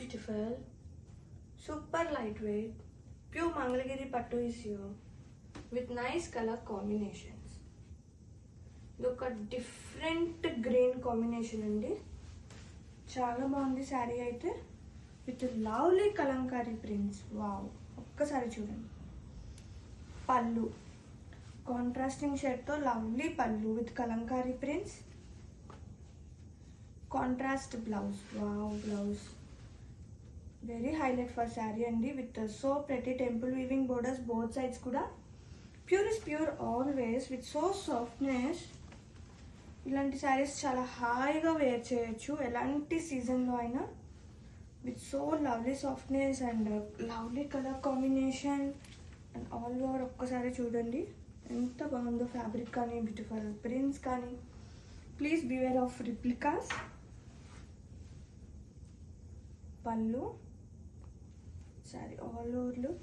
beautiful, super lightweight, pure Mangalagiri pattu is here with nice color combinations. Look at different grain combination andi. Chala baagundi saree aithe with lovely kalankari prints. Wow, ఒక్కసారి చూడండి. పల్లు contrasting shade తో lovely పల్లు with Kalamkari prints. Contrast blouse. Wow, blouse very highlight for saree andi with so pretty temple weaving borders both sides kuda. Pure is pure always with so softness. ఇలాంటి sarees చాలా హాయిగా wear చేయొచ్చు ఎలాంటి season లో అయినా with so lovely softness and lovely color combination and all over. ఒక్కసారి చూడండి ఎంత బాగుందో ఫ్యాబ్రిక్ కానీ బ్యూటిఫుల్ ప్రింట్స్ కానీ. Please beware of replicas. Pallu saree all over look.